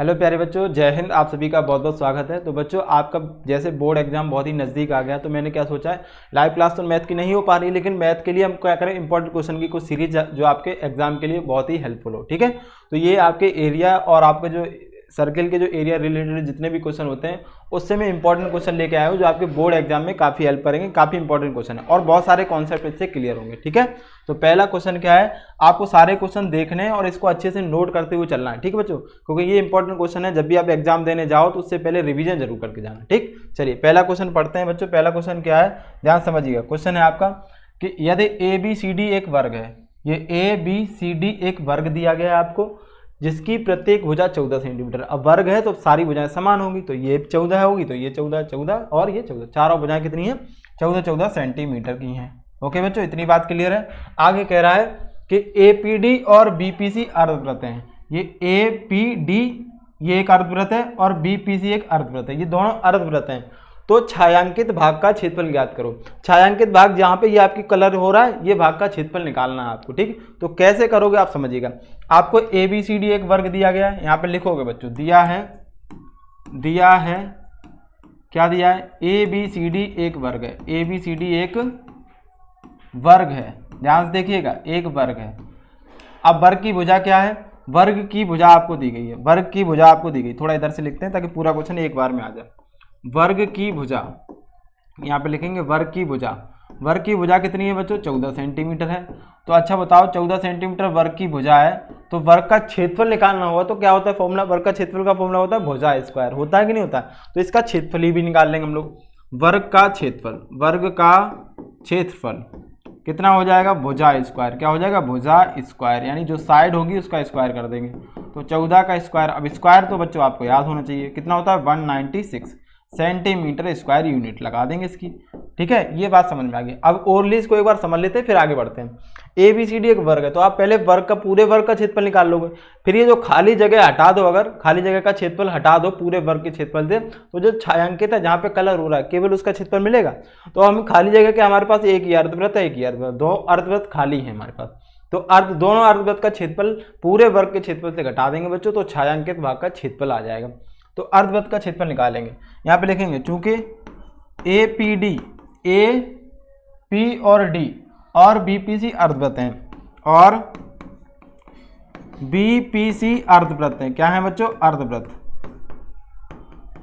Hello प्यारे बच्चों, जय हिंद। आप सभी का बहुत बहुत स्वागत है। तो बच्चों, आपका जैसे बोर्ड एग्जाम बहुत ही नज़दीक आ गया, तो मैंने क्या सोचा है, लाइव क्लास तो मैथ की नहीं हो पा रही, लेकिन मैथ के लिए हम क्या करें, इंपॉर्टेंट क्वेश्चन की कुछ सीरीज जो आपके एग्जाम के लिए बहुत ही हेल्पफुल हो। ठीक है, तो ये आपके एरिया और आपके जो सर्किल के जो एरिया रिलेटेड जितने भी क्वेश्चन होते हैं, उससे मैं इंपॉर्टेंट क्वेश्चन लेके आया हूँ जो आपके बोर्ड एग्जाम में काफ़ी हेल्प करेंगे। काफ़ी इंपॉर्टेंट क्वेश्चन है और बहुत सारे कॉन्सेप्ट इससे क्लियर होंगे। ठीक है, तो पहला क्वेश्चन क्या है, आपको सारे क्वेश्चन देखने हैं और इसको अच्छे से नोट करते हुए चलना है। ठीक है बच्चों, क्योंकि ये इंपॉर्टेंट क्वेश्चन है, जब भी आप एग्जाम देने जाओ तो उससे पहले रिवीजन जरूर करके जाना। ठीक, चलिए पहला क्वेश्चन पढ़ते हैं बच्चों। पहला क्वेश्चन क्या है, ध्यान समझिएगा। क्वेश्चन है आपका कि यदि ABCD एक वर्ग है, ये ABCD एक वर्ग दिया गया है आपको, जिसकी प्रत्येक भुजा 14 सेंटीमीटर। अब वर्ग है तो सारी भुजाएं समान होंगी, तो ये 14 होगी, तो ये 14 और ये 14, चारों भुजाएं कितनी है, 14 सेंटीमीटर की हैं। ओके बच्चों, इतनी बात क्लियर है। आगे कह रहा है कि APD और BPC अर्धवृत्त हैं। ये APD ये एक अर्धवृत्त है और BPC एक अर्धवृत्त है, ये दोनों अर्धवृत्त हैं। तो छायांकित भाग का क्षेत्रफल ज्ञात करो। छायांकित भाग जहां पे ये आपकी कलर हो रहा है, ये भाग का क्षेत्रफल निकालना है आपको। ठीक, तो कैसे करोगे आप समझिएगा। आपको ABCD एक वर्ग दिया गया है, यहाँ पे लिखोगे बच्चों, दिया है क्या दिया है, ABCD एक वर्ग है। ABCD एक वर्ग है, ध्यान से देखिएगा, एक वर्ग है। अब वर्ग की भुजा क्या है, वर्ग की भुजा आपको दी गई है, वर्ग की भुजा आपको दी गई। थोड़ा इधर से लिखते हैं ताकि पूरा क्वेश्चन एक बार में आ जाए। वर्ग की भुजा, यहाँ पे लिखेंगे वर्ग की भुजा। वर्ग की भुजा कितनी है बच्चों, 14 सेंटीमीटर है। तो अच्छा बताओ, 14 सेंटीमीटर वर्ग की भुजा है, तो वर्ग का क्षेत्रफल निकालना होगा तो क्या होता है फॉर्मूला, वर्ग का क्षेत्रफल का फॉर्मूला होता है भुजा स्क्वायर, होता है कि नहीं होता है। तो इसका क्षेत्रफल भी निकाल लेंगे हम लोग। वर्ग का क्षेत्रफल कितना हो जाएगा, भुजा स्क्वायर। क्या हो जाएगा, भुजा स्क्वायर, यानी जो साइड होगी उसका स्क्वायर कर देंगे। तो 14 का स्क्वायर, अब स्क्वायर तो बच्चों आपको याद होना चाहिए, कितना होता है 196 सेंटीमीटर स्क्वायर यूनिट लगा देंगे इसकी। ठीक है, ये बात समझ में आ गई। अब ओरली इसको एक बार समझ लेते हैं, फिर आगे बढ़ते हैं। ABCD एक वर्ग है, तो आप पहले वर्ग का, पूरे वर्ग का क्षेत्रफल निकाल लोगे। फिर ये जो खाली जगह हटा दो, अगर खाली जगह का क्षेत्रफल हटा दो पूरे वर्ग के क्षेत्रफल से, तो जो छायांकित है जहाँ पे कलर हो रहा है केवल उसका क्षेत्रफल मिलेगा। तो हम खाली जगह के, हमारे पास एक ही अर्धवृत्त है, एक ही अर्धवृत्त, दो अर्धवृत्त खाली है हमारे पास। तो दोनों अर्धवृत्त का क्षेत्रफल पूरे वर्ग के क्षेत्रफल से घटा देंगे बच्चों, तो छायांकित भाग का क्षेत्रफल आ जाएगा। तो अर्धवृत्त का क्षेत्रफल निकालेंगे, यहाँ पे लिखेंगे चूंकि APD, AP और D और BPC अर्धवृत्त हैं और BPC अर्धवृत्त हैं। क्या है बच्चों, अर्धवृत्त।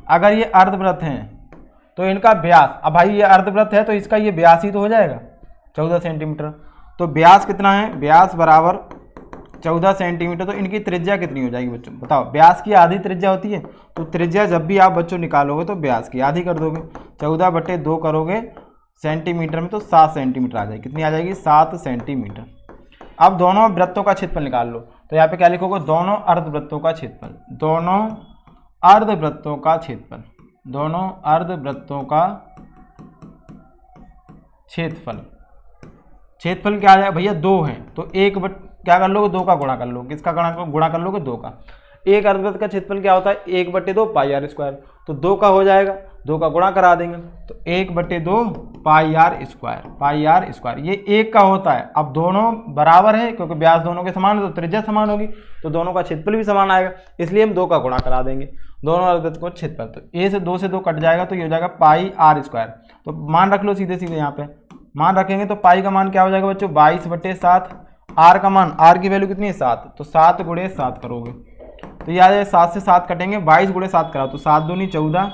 अगर ये अर्धवृत्त हैं तो इनका व्यास, अब भाई ये अर्धवृत्त है तो इसका ये व्यास ही तो हो जाएगा 14 सेंटीमीटर। तो व्यास कितना है, व्यास बराबर 14 सेंटीमीटर। तो इनकी त्रिज्या कितनी हो जाएगी बच्चों, बताओ। व्यास की आधी त्रिज्या होती है, तो त्रिज्या जब भी आप बच्चों निकालोगे तो व्यास की आधी कर दोगे, 14/2 करोगे सेंटीमीटर में, तो 7 सेंटीमीटर आ जाएगी। कितनी आ जाएगी, 7 सेंटीमीटर। अब दोनों वृत्तों का क्षेत्रफल निकाल लो, तो यहाँ पे क्या लिखोगे, दोनों अर्धवृत्तों का क्षेत्रफल, दोनों अर्धवृत्तों का क्षेत्रफल, दोनों अर्धवृत्तों का क्षेत्रफल। क्षेत्रफल क्या आ जाएगा भैया, 2 है, तो क्या कर लोगे, 2 का गुणा कर लो। किसका गुणा कर लोगे, 2 का। एक अर्धवृत्त का क्षेत्रफल क्या होता है, 1/2 पाई आर स्क्वायर, तो 2 का हो जाएगा, 2 का गुणा करा देंगे, तो 1/2 पाई आर स्क्वायर, ये 1 का होता है। अब दोनों बराबर है क्योंकि व्यास दोनों के समान है, तो त्रिज्या समान होगी, तो दोनों का क्षेत्रफल भी समान आएगा, इसलिए हम 2 का गुणा करा देंगे दोनों अर्धवृत्त को क्षेत्रफल। तो 2 से 2 कट जाएगा, तो ये हो जाएगा पाई आर स्क्वायर। तो मान रख लो सीधे सीधे, यहाँ पे मान रखेंगे तो पाई का मान क्या हो जाएगा बच्चों, 22/7। आर का मान, आर की वैल्यू कितनी है, 7, तो 7 × 7 करोगे तो ये आ जाए 7 से 7 कटेंगे, 22 × 7 कराओ तो 7 दूनी 14,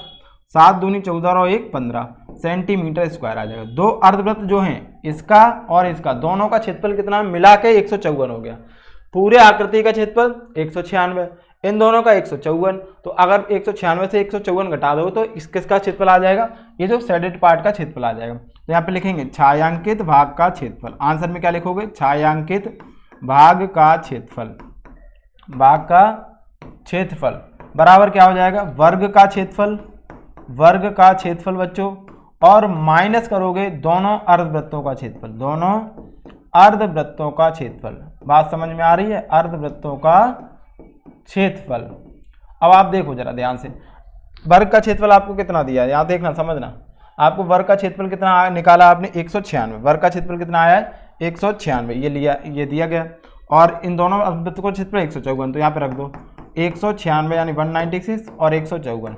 7 दूनी 14 और 1 15 सेंटीमीटर स्क्वायर आ जाएगा। 2 अर्धवृत्त जो हैं, इसका और इसका, दोनों का क्षेत्रफल कितना मिला के 154 हो गया। पूरे आकृति का क्षेत्रफल 196, इन दोनों का 154। तो अगर 196 से 154 घटा दो तो किसका क्षेत्रफल आ जाएगा, ये जो शेडेड पार्ट का क्षेत्रफल आ जाएगा। तो यहाँ पे लिखेंगे छायांकित भाग का क्षेत्रफल। आंसर में क्या लिखोगे, छायांकित भाग का क्षेत्रफल, भाग का क्षेत्रफल बराबर क्या हो जाएगा, वर्ग का क्षेत्रफल, वर्ग का क्षेत्रफल बच्चों, और माइनस करोगे दोनों अर्धवृत्तों का क्षेत्रफल, दोनों अर्धवृत्तों का क्षेत्रफल। बात समझ में आ रही है, अर्धवृत्तों का क्षेत्रफल। अब आप देखो जरा ध्यान से, वर्ग का क्षेत्रफल आपको कितना दिया है, यहाँ देखना समझना। आपको वर्ग का क्षेत्रफल कितना निकाला आपने, 196। वर्ग का क्षेत्रफल कितना आया है, 196, ये दिया गया। और इन दोनों अर्धवृत्त को क्षेत्रफल 154, तो यहाँ पे रख दो। 196 यानी 196 और 154,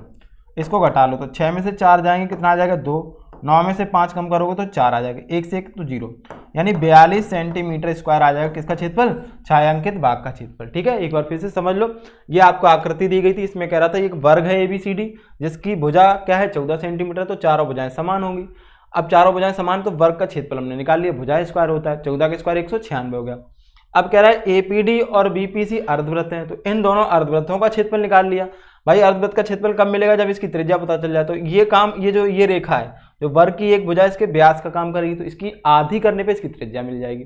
इसको घटा लो तो 6 में से 4 जाएंगे, कितना आ जाएगा 2, 9 में से 5 कम करोगे तो 4 आ जाएगा, 1 से 1 तो 0, यानी 42 सेंटीमीटर स्क्वायर आ जाएगा किसका क्षेत्रफल, छायांकित भाग का क्षेत्रफल। ठीक है, एक बार फिर से समझ लो, ये आपको आकृति दी गई थी, इसमें कह रहा था एक वर्ग है ABCD जिसकी भुजा क्या है 14 सेंटीमीटर, तो चारों भुजाएं समान होंगी। अब चारों भुजाएं समान तो वर्ग का क्षेत्रफल हमने निकाल लिया, भुजा स्क्वायर होता है, 14 का स्क्वायर 196 हो गया। अब कह रहा है APD और BPC अर्धवृत्त हैं, तो इन दोनों अर्धवृत्तों का क्षेत्रफल निकाल लिया। भाई अर्धवृत्त का क्षेत्रफल कब मिलेगा, जब इसकी त्रिज्या पता चल जाए। तो ये काम, ये रेखा है जो वर्ग की एक भुजा इसके व्यास का काम करेगी, तो इसकी आधी करने पे इसकी त्रिज्या मिल जाएगी।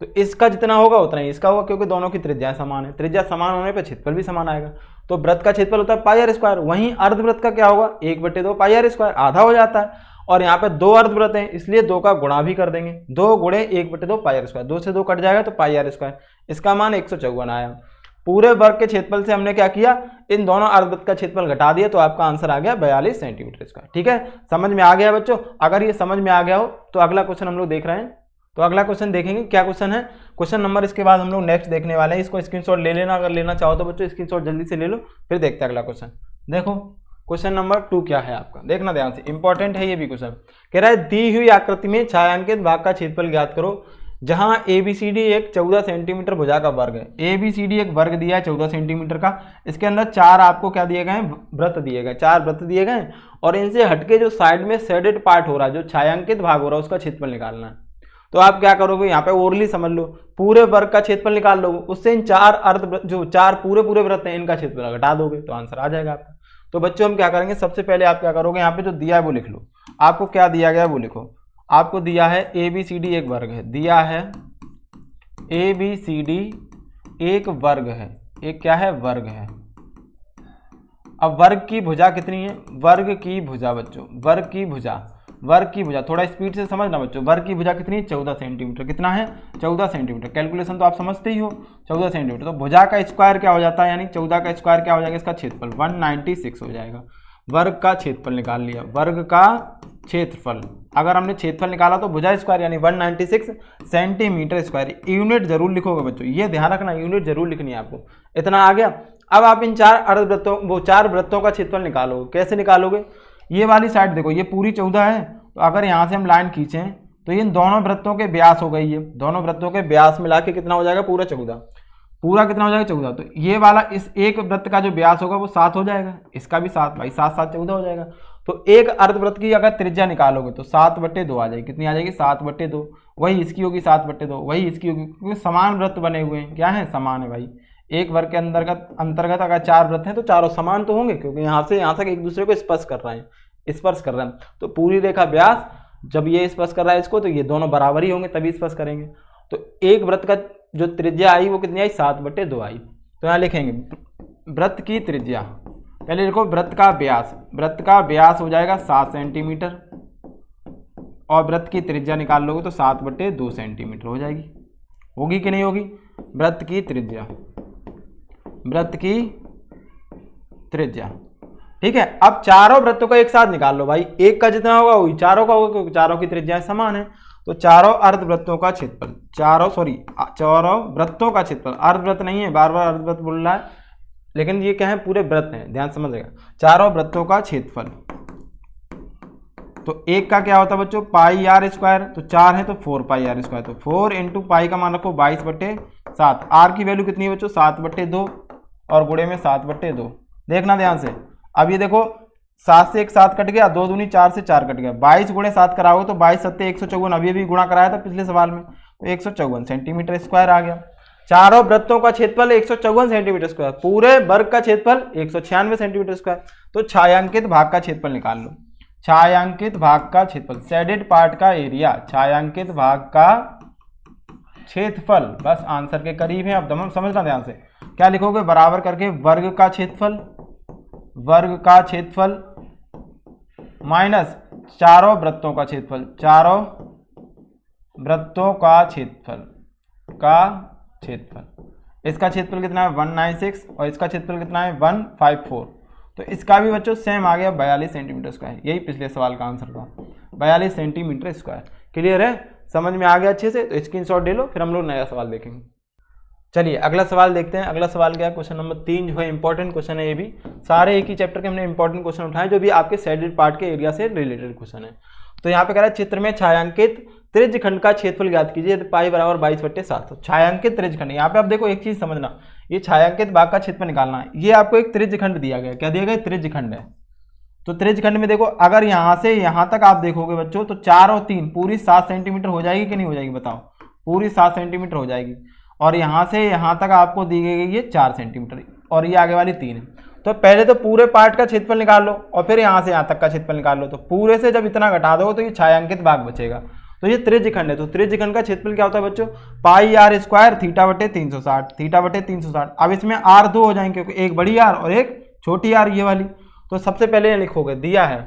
तो इसका जितना होगा उतना ही इसका होगा, क्योंकि दोनों की त्रिज्या समान है, त्रिज्या समान होने पे क्षेत्रफल भी समान आएगा। तो वृत्त का क्षेत्रफल होता है पाई आर स्क्वायर, वहीं अर्धवृत्त का क्या होगा 1/2 पाई आर स्क्वायर, आधा हो जाता है। और यहाँ पे 2 अर्धवृत्त हैं इसलिए 2 का गुणा भी कर देंगे, 2 गुणे 1/2 पाई आर स्क्वायर, 2 से 2 कट जाएगा तो पाई आर स्क्वायर, इसका मान 154 आया। पूरे वर्ग के क्षेत्रफल से हमने क्या किया, इन दोनों अर्धवृत्त का क्षेत्रफल घटा दिया, तो आपका आंसर आ गया 42 सेंटीमीटर स्क्वायर। ठीक है, समझ में आ गया बच्चों। अगर ये समझ में आ गया हो तो अगला क्वेश्चन हम लोग देख रहे हैं, तो अगला क्वेश्चन देखेंगे क्या क्वेश्चन है, क्वेश्चन नंबर इसके बाद हम लोग नेक्स्ट देखने वाले हैं। इसको स्क्रीनशॉट ले लेना, अगर लेना चाहो तो बच्चों स्क्रीनशॉट जल्दी से ले लो, फिर देखते हैं अगला क्वेश्चन। देखो क्वेश्चन नंबर 2 क्या है आपका, देखना ध्यान से, इंपॉर्टेंट है ये भी क्वेश्चन। कह रहा है दी हुई आकृति में छायांकित भाग का क्षेत्रफल ज्ञात करो जहां ABCD एक 14 सेंटीमीटर भुजा का वर्ग है। ABCD एक वर्ग दिया है 14 सेंटीमीटर का, इसके अंदर 4 आपको क्या दिए गए हैं, वृत्त दिए गए, 4 वृत्त दिए गए, और इनसे हटके जो साइड में शेडेड पार्ट हो रहा है, जो छायांकित भाग हो रहा है, उसका क्षेत्रफल निकालना है। तो आप क्या करोगे, यहाँ पे ओरली समझ लो, पूरे वर्ग का क्षेत्रफल निकाल लो, उससे इन 4 अर्ध जो 4 पूरे वृत्त हैं इनका क्षेत्रफल घटा दोगे तो आंसर आ जाएगा आपका। तो बच्चों हम क्या करेंगे, सबसे पहले आप क्या करोगे, यहाँ पे जो दिया है वो लिख लो, आपको क्या दिया गया है वो लिखो। आपको दिया है ABCD एक वर्ग है, दिया है ABCD एक वर्ग है, एक क्या है वर्ग है। अब वर्ग की भुजा कितनी है, वर्ग की भुजा बच्चों, वर्ग की भुजा थोड़ा स्पीड से समझना बच्चों, वर्ग की भुजा कितनी है 14 सेंटीमीटर, कितना है 14 सेंटीमीटर, कैलकुलेशन तो आप समझते ही हो 14 सेंटीमीटर। तो भुजा का स्क्वायर क्या हो जाता है, यानी 14 का स्क्वायर क्या हो जाएगा, इसका क्षेत्रफल 196 हो जाएगा। वर्ग का क्षेत्रफल निकाल लिया, वर्ग का क्षेत्रफल, अगर हमने क्षेत्रफल निकाला तो भुजा स्क्वायर यानी 196 सेंटीमीटर स्क्वायर। यूनिट जरूर लिखोगे बच्चों, ये ध्यान रखना, यूनिट जरूर लिखनी है आपको। इतना आ गया। अब आप इन 4 अर्धवृत्तों, वो 4 वृत्तों का क्षेत्रफल निकालोगे, कैसे निकालोगे, ये वाली साइड देखो, ये पूरी 14 है, तो अगर यहाँ से हम लाइन खींचें तो इन दोनों वृत्तों के व्यास हो गई है, दोनों वृत्तों के व्यास मिला के कितना हो जाएगा, पूरा 14, पूरा कितना हो जाएगा 14। तो ये वाला इस एक वृत्त का जो व्यास होगा वो 7 हो जाएगा, इसका भी 7, भाई 7 7 14 हो जाएगा। तो एक अर्धवृत्त की अगर त्रिज्या निकालोगे तो 7/2 आ जाएगी, कितनी आ जाएगी 7/2, वही इसकी होगी 7/2, वही इसकी होगी, क्योंकि समान वृत्त बने हुए हैं, क्या है समान है भाई। एक वर्ग के अंतर्गत अगर 4 वृत्त हैं तो चारों समान तो होंगे, क्योंकि यहाँ से यहाँ तक एक दूसरे को स्पर्श कर रहे हैं। तो पूरी रेखा व्यास, जब ये स्पर्श कर रहा है इसको, तो ये दोनों बराबर ही होंगे तभी स्पर्श करेंगे। तो एक वृत्त का जो त्रिज्या आई वो कितनी आई, 7/2 आई। तो यहाँ लिखेंगे वृत्त की त्रिज्या, पहले देखो वृत्त का व्यास हो जाएगा 7 सेंटीमीटर, और वृत्त की त्रिज्या निकाल लोगे तो 7/2 सेंटीमीटर हो जाएगी, होगी कि नहीं होगी। वृत्त की त्रिज्या, ठीक है। अब चारों वृत्तों का एक साथ निकाल लो भाई, एक का जितना होगा वही चारों का होगा, क्योंकि चारों की त्रिज्याएं समान है। तो चारों अर्धवृत्तों का क्षेत्रफल, चारों वृत्तों का क्षेत्रफल, अर्धवृत्त नहीं है, बार बार अर्धवृत्त बोल रहा है, लेकिन ये क्या है पूरे वृत्त हैं, ध्यान समझेगा। चारों वृत्तों का क्षेत्रफल, तो एक का क्या होता है बच्चों, पाई आर स्क्वायर, तो 4 है तो 4 पाई आर स्क्वायर, तो 4 इंटू पाई का मान रखो 22/7, आर की वैल्यू कितनी है बच्चों 7/2, और गुणे में 7/2, देखना ध्यान से। अब ये देखो 7 से 1 7 कट गया, 2 दूनी 4 से 4 कट गया, 22 गुणे 7 कराओगे तो 22 7 154, अभी भी गुणा कराया था पिछले सवाल में, तो 154 सेंटीमीटर स्क्वायर आ गया। चारों वृत्तों का क्षेत्रफल 154 सेंटीमीटर स्क्वायर, पूरे वर्ग का क्षेत्रफल 196 सेंटीमीटर स्क्वायर। तो छायांकित भाग का क्षेत्रफल निकाल लो, छायांकित भाग का क्षेत्रफल, शेडेड पार्ट का एरिया, छायांकित भाग का क्षेत्रफल, बस आंसर के करीब है। अब दम समझना ध्यान से, क्या लिखोगे, बराबर करके वर्ग का क्षेत्रफल माइनस चारों वृत्तों का क्षेत्रफल, चारों वृत्तों का क्षेत्रफल, इसका क्षेत्रफल कितना है 196, और इसका क्षेत्रफल कितना है 154, तो इसका भी बच्चों सेम आ गया 42 सेंटीमीटर स्क्वायर, यही पिछले सवाल का आंसर था 42 सेंटीमीटर स्क्वायर। क्लियर है, समझ में आ गया अच्छे से, तो स्क्रीनशॉट ले लो, फिर हम लोग नया सवाल देखेंगे। चलिए अगला सवाल देखते हैं। अगला सवाल क्या है, क्वेश्चन नंबर 3 जो है इंपॉर्टेंट क्वेश्चन है। ये भी सारे एक ही चैप्टर के हमने इंपॉर्टेंट क्वेश्चन उठाए जो भी आपके शेडेड पार्ट के एरिया से रिलेटेड क्वेश्चन है। तो यहाँ पे कह रहा है चित्र में छायांकित त्रिज्यखंड का क्षेत्रफल ज्ञात कीजिए, पाई बराबर 22/7। तो छायांकित त्रिज्यखंड, यहाँ पे आप देखो एक चीज समझना, ये छायांकित भाग का क्षेत्रफल निकालना है। ये आपको एक त्रिज्यखंड दिया गया, क्या दिया गया, त्रिज्यखंड है। तो त्रिज्यखंड में देखो अगर यहाँ से यहाँ तक आप देखोगे बच्चों तो 4 और 3 पूरी 7 सेंटीमीटर हो जाएगी कि नहीं हो जाएगी, बताओ, पूरी 7 सेंटीमीटर हो जाएगी। और यहाँ से यहाँ तक आपको दी गई ये 4 सेंटीमीटर और ये आगे वाली 3 है। तो पहले तो पूरे पार्ट का क्षेत्रफल निकाल लो और फिर यहाँ से यहाँ तक का क्षेत्रफल निकाल लो। तो पूरे से जब इतना घटा दो तो ये छायांकित भाग बचेगा। तो ये त्रिज्यखंड है। तो त्रिज्यखंड का क्षेत्रफल क्या होता है बच्चों, पाई आर स्क्वायर थीटा बटे 360, थीटा बटे 360। अब इसमें आर 2 हो जाएंगे क्योंकि एक बड़ी आर और एक छोटी आर ये वाली। तो सबसे पहले यहाँ लिखोगे दिया है,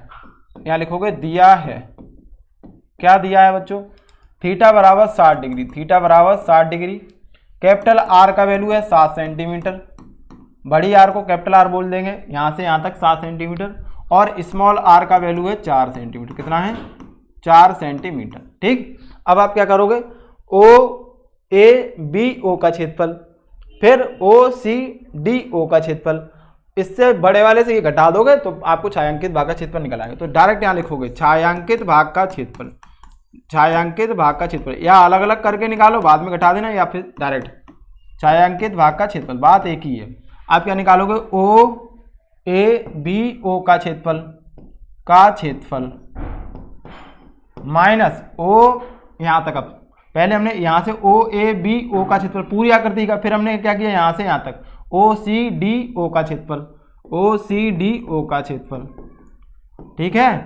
यहाँ लिखोगे दिया है, क्या दिया है बच्चों, थीटा बराबर 60 डिग्री, थीटा बराबर 60 डिग्री। कैपिटल आर का वैल्यू है 7 सेंटीमीटर, बड़ी आर को कैपिटल आर बोल देंगे, यहाँ से यहाँ तक 7 सेंटीमीटर। और स्मॉल आर का वैल्यू है 4 सेंटीमीटर, कितना है, 4 सेंटीमीटर। ठीक, अब आप क्या करोगे, ओ ए बी ओ का क्षेत्रफल, फिर ओ सी डी ओ का क्षेत्रफल, इससे बड़े वाले से ये घटा दोगे तो आपको छायांकित भाग का क्षेत्रफल निकल आएगा। तो डायरेक्ट यहाँ लिखोगे छायांकित भाग का क्षेत्रफल, छायांकित भाग का क्षेत्रफल, या अलग अलग करके निकालो बाद में घटा देना, या फिर डायरेक्ट छायांकित भाग का क्षेत्रफल, बात एक ही है। आप क्या निकालोगे, ओ ए बी ओ का क्षेत्रफल माइनस ओ यहाँ तक। अब पहले हमने यहाँ से ओ ए बी ओ का क्षेत्रफल पूरी आकृति का, फिर हमने क्या किया यहाँ से यहाँ तक ओ सी डी ओ का क्षेत्रफल, ओ सी डी ओ का क्षेत्रफल। ठीक है,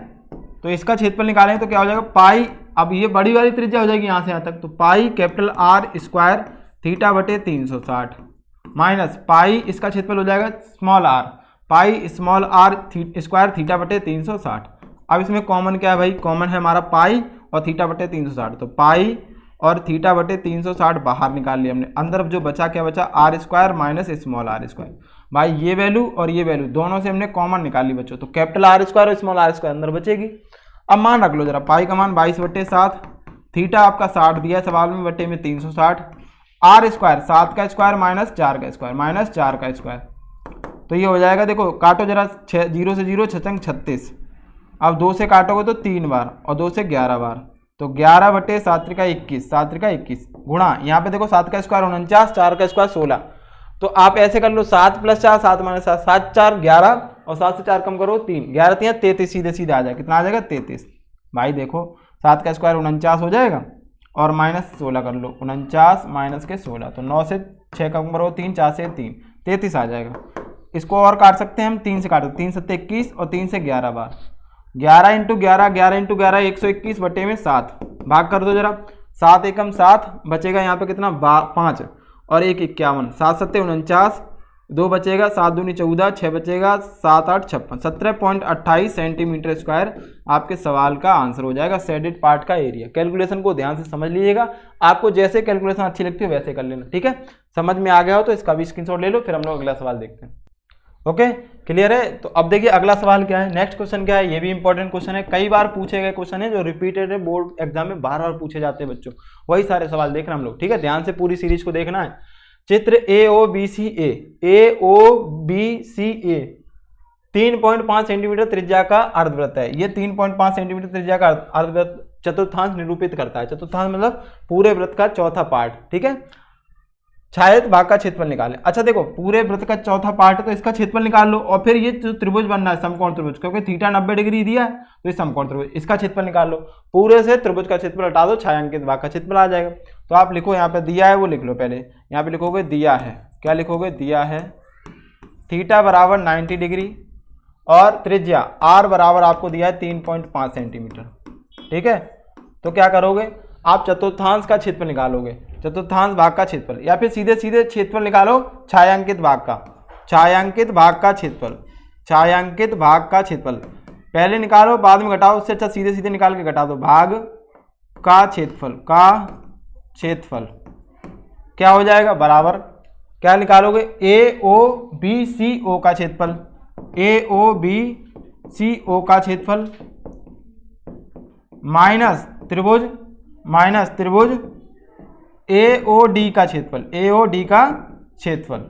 तो इसका क्षेत्रफल निकालेंगे तो क्या हो जाएगा, पाई, अब ये बड़ी वाली त्रिज्या हो जाएगी यहाँ से यहाँ तक, तो pi capital R square theta बटे 360 माइनस पाई, इसका क्षेत्रफल हो जाएगा small R, pi small R square theta बटे 360। अब इसमें कॉमन क्या है भाई, कॉमन है हमारा पाई और थीटा बटे 360। तो पाई और थीटा बटे 360 बाहर निकाल लिया हमने, अंदर जो बचा क्या बचा, R square minus small R square. भाई ये वैल्यू और ये वैल्यू दोनों से हमने कॉमन निकाल ली बच्चों, तो कैपिटल आर स्क्वायर और स्मॉल आर स्क्वायर अंदर बचेगी। अब मान रख लो जरा, पाई का मान 22/7, थीटा आपका 60 दिया है सवाल में, बटे में 360, आर स्क्वायर 7 का स्क्वायर माइनस 4 का स्क्वायर, माइनस 4 का स्क्वायर। तो ये हो जाएगा, देखो काटो जरा, 0 से 0 छचंग 36। अब 2 से काटोगे तो 3 बार और 2 से 11 बार, तो 11 बटे 7 त्रिका 21, 7 त्रिका 21 गुणा, यहाँ पे देखो 7 का स्क्वायर 49, 4 का स्क्वायर 16। तो आप ऐसे कर लो, 7 + 4 7 - 7, 7 × 4 11 और 7 से 4 कम करो 3, 11 × 3 = 33, सीधे सीधे आ जाएगा, कितना आ जाएगा 33। भाई देखो 7 का स्क्वायर 49 हो जाएगा और माइनस 16 कर लो, 49 माइनस के 16, तो 9 से 6 कम करो 3, 4 से 3, 33 आ जाएगा। इसको और काट सकते हैं हम, 3 से काटो, 3 × 7 = 21 और 3 से 11 बार, 11 × 11, 11 × 11 121 बटे में 7, भाग कर दो जरा, 7 एकम 7 बचेगा यहाँ पे कितना 5 और 1 51, 7 × 7 = 49, 2 बचेगा, 7 दूनी 14, 6 बचेगा, 7 8 56, 17.28 सेंटीमीटर स्क्वायर आपके सवाल का आंसर हो जाएगा, शेडेड पार्ट का एरिया। कैलकुलेशन को ध्यान से समझ लीजिएगा, आपको जैसे कैलकुलेशन अच्छी लगती है वैसे कर लेना। ठीक है, समझ में आ गया हो तो इसका भी स्क्रीनशॉट ले लो, फिर हम लोग अगला सवाल देखते हैं। ओके, क्लियर है। तो अब देखिए अगला सवाल क्या है, नेक्स्ट क्वेश्चन क्या है, ये भी इंपॉर्टेंट क्वेश्चन है, कई बार पूछे गए क्वेश्चन है जो रिपीटेड है, बोर्ड एग्जाम में बार बार पूछे जाते हैं बच्चों, वही सारे सवाल देखना हम लोग। ठीक है, ध्यान से पूरी सीरीज को देखना है। चित्र ए ओ बी सी ए 3.5 सेंटीमीटर त्रिज्या का अर्धवृत्त है। ये 3.5 सेंटीमीटर त्रिज्या का अर्धवृत्त चतुर्थांश निरूपित करता है। चतुर्थांश मतलब पूरे वृत्त का चौथा पार्ट। ठीक है, छायित भाग का क्षेत्रफल निकालें। अच्छा देखो, पूरे वृत्त का चौथा पार्ट है तो इसका क्षेत्रफल निकाल लो, और फिर ये जो त्रिभुज बनना है समकोण त्रिभुज, क्योंकि थीटा 90 डिग्री दिया है तो ये समकोण त्रिभुज, इसका क्षेत्रफल निकाल लो। पूरे से त्रिभुज का क्षेत्रफल हटा दो, छायांकित भाग का क्षेत्रफल आ जाएगा। तो आप लिखो, यहाँ पे दिया है वो लिख लो, पहले यहाँ पे लिखोगे दिया है, क्या लिखोगे, दिया है थीटा बराबर 90 डिग्री और त्रिज्या आर बराबर आपको दिया है 3.5 सेंटीमीटर। ठीक है, तो क्या करोगे आप, चतुर्थांश का क्षेत्रफल निकालोगे, चतुर्थांश भाग का क्षेत्रफल, या फिर सीधे सीधे क्षेत्रफल निकालो छायांकित भाग का, छायांकित भाग का क्षेत्रफल, छायांकित भाग का क्षेत्रफल पहले निकालो बाद में घटाओ, उससे अच्छा सीधे सीधे निकाल के घटा दो। भाग का क्षेत्रफल, का क्षेत्रफल क्या हो जाएगा, बराबर क्या निकालोगे, ए ओ बी सी ओ का क्षेत्रफल, ए ओ बी सी ओ का क्षेत्रफल माइनस त्रिभुज AOD का क्षेत्रफल, AOD का क्षेत्रफल।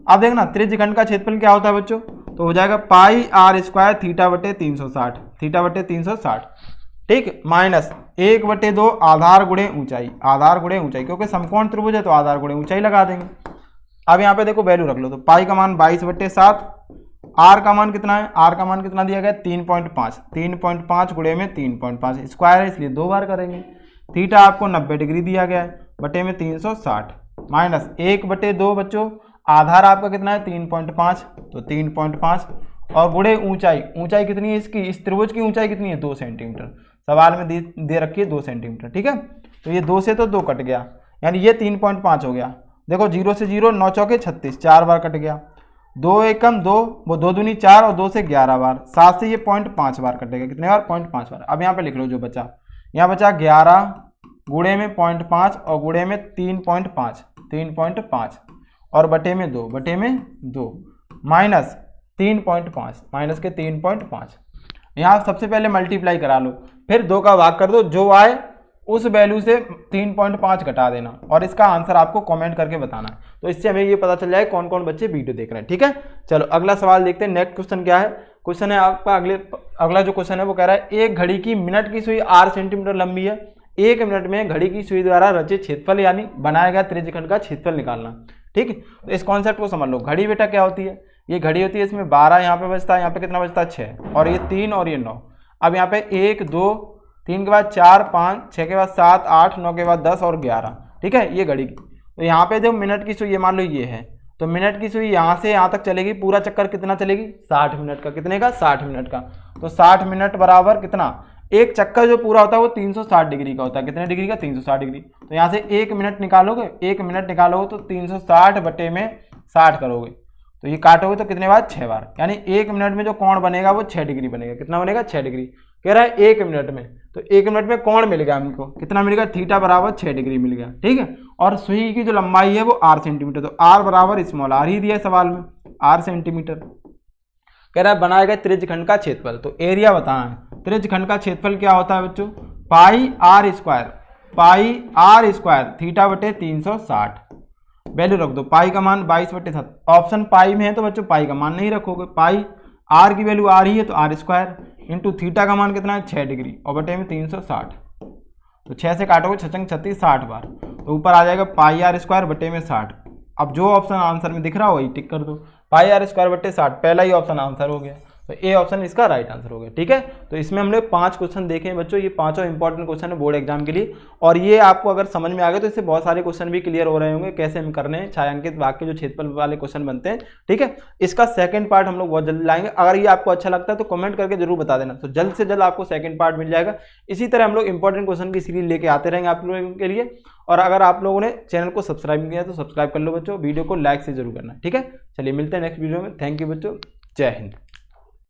अब देखना त्रिज्यखंड का क्षेत्रफल क्या होता है बच्चों, तो हो जाएगा पाई आर स्क्वायर थीटा बटे 360, थीटा बटे 360, ठीक, माइनस 1/2 आधार गुणे ऊंचाई, आधार गुणे ऊंचाई, क्योंकि समकोण त्रिभुज है तो आधार गुणे ऊंचाई लगा देंगे। अब यहाँ पे देखो वैल्यू रख लो, तो पाई का मान 22/7, आर का मान कितना है, आर का मान कितना दिया गया 3.5, 3.5 गुणे में 3.5, स्क्वायर है इसलिए 2 बार करेंगे। थीटा आपको 90 डिग्री दिया गया है, बटे में 360, माइनस 1/2 बच्चों, आधार आपका कितना है 3.5, तो 3.5, और गुणे ऊंचाई, ऊंचाई कितनी है इसकी, इस त्रिभुज की ऊंचाई कितनी है 2 सेंटीमीटर, सवाल में दे रखी है 2 सेंटीमीटर, ठीक है। तो ये 2 से तो 2 कट गया, यानी ये 3.5 हो गया। देखो 0 से 0, 9 चौके 36, 4 बार कट गया, 2 एकम 2, वो 2 दूनी 4 और 2 से 11 बार, 7 से ये 0.5 बार कटेगा, कितने बार 0.5 बार। अब यहाँ पे लिख लो जो बचा, यहाँ बचा 11 गुणे में 0.5 और गुणे में 3.5, 3.5 और बटे में 2, बटे में 2, माइनस 3.5, माइनस के 3.5। यहाँ सबसे पहले मल्टीप्लाई करा लो, फिर 2 का भाग कर दो, जो आए उस वैल्यू से 3.5 घटा देना, और इसका आंसर आपको कमेंट करके बताना। तो इससे हमें ये पता चल जाए कौन कौन बच्चे वीडियो देख रहे हैं, ठीक है। चलो अगला सवाल देखते हैं। नेक्स्ट क्वेश्चन क्या है, क्वेश्चन है आपका अगला जो क्वेश्चन है वो कह रहा है एक घड़ी की मिनट की सुई 8 सेंटीमीटर लंबी है, 1 मिनट में घड़ी की सुई द्वारा रचित क्षेत्रफल यानी बनाया गया त्रिज्यखंड का क्षेत्रफल निकालना, ठीक है। तो इस कॉन्सेप्ट को समझ लो। घड़ी बेटा क्या होती है, ये घड़ी होती है, इसमें 12 यहाँ पे बचता है, यहाँ पे कितना बचता है 6, और ये 3 और ये 9। अब यहाँ पे 1 2 3 के बाद 4 5 6 के बाद 7 8 9 के बाद 10 और 11, ठीक है, ये घड़ी की। तो यहाँ पे जो मिनट की सुई, ये मान लो ये है, तो मिनट की सुई यहाँ से यहाँ तक चलेगी, पूरा चक्कर कितना चलेगी 60 मिनट का, कितने का 60 मिनट का। तो 60 मिनट बराबर कितना, एक चक्कर जो पूरा होता है वो 360 डिग्री का होता है, कितने डिग्री का 360 डिग्री। तो यहाँ से 1 मिनट निकालोगे, 1 मिनट निकालोगे तो 360 बटे में 60 करोगे, तो ये काटोगे तो कितने बार 6 बार, यानी 1 मिनट में जो कोण बनेगा वो 6 डिग्री बनेगा। कितना बनेगा 6 डिग्री, कह रहा है 1 मिनट में। तो 1 मिनट में कोण मिल गया हमको, कितना मिल गया, थीटा बराबर 6 डिग्री मिल गया, ठीक है। और सुई की जो लंबाई है वो 8 सेंटीमीटर, तो आर बराबर स्मॉल आर ही दिया है सवाल में, 8 सेंटीमीटर। कह रहा है बनाए गए त्रिज्यखंड का क्षेत्रफल, तो एरिया बताना है। त्रिज्यखंड का क्षेत्रफल क्या होता है बच्चों, pi r square, pi r square theta बटे 360, वैल्यू रख दो। पाई का मान 22/7, ऑप्शन पाई में है तो बच्चों पाई का मान नहीं रखोगे, पाई आर की वैल्यू आर ही है तो आर स्क्वायर इंटू थीटा का मान कितना है 6 डिग्री और बटे में 360, तो 6 से काटोगे 6 36 60 बार, तो ऊपर आ जाएगा पाई आर स्क्वायर बटे में 60। अब जो ऑप्शन आंसर में दिख रहा हो वही टिक कर दो, पाई आर स्क्वायर बटे 60, पहला ही ऑप्शन आंसर हो गया, तो ए ऑप्शन इसका राइट आंसर हो गया, ठीक है। तो इसमें हमने 5 क्वेश्चन देखे हैं बच्चों, ये पांचों इंपॉर्टेंट क्वेश्चन है बोर्ड एग्जाम के लिए, और ये आपको अगर समझ में आ गए तो इससे बहुत सारे क्वेश्चन भी क्लियर हो रहे होंगे, कैसे हम करने हैं छायांकित वाक्य जो क्षेत्रफल वाले क्वेश्चन बनते हैं, ठीक है। इसका सेकंड पार्ट हम लोग बहुत जल्दी लाएंगे, अगर ये आपको अच्छा लगता है तो कमेंट करके जरूर बता देना, तो जल्द से जल्द आपको सेकंड पार्ट मिल जाएगा। इसी तरह हम लोग इंपॉर्टेंट क्वेश्चन की सीरीज लेके आते रहेंगे आप लोगों के लिए, और अगर आप लोगों ने चैनल को सब्सक्राइब नहीं किया तो सब्सक्राइब कर लो बच्चों, वीडियो को लाइक से जरूर करना, ठीक है। चलिए मिलते हैं नेक्स्ट वीडियो में, थैंक यू बच्चों, जय हिंद।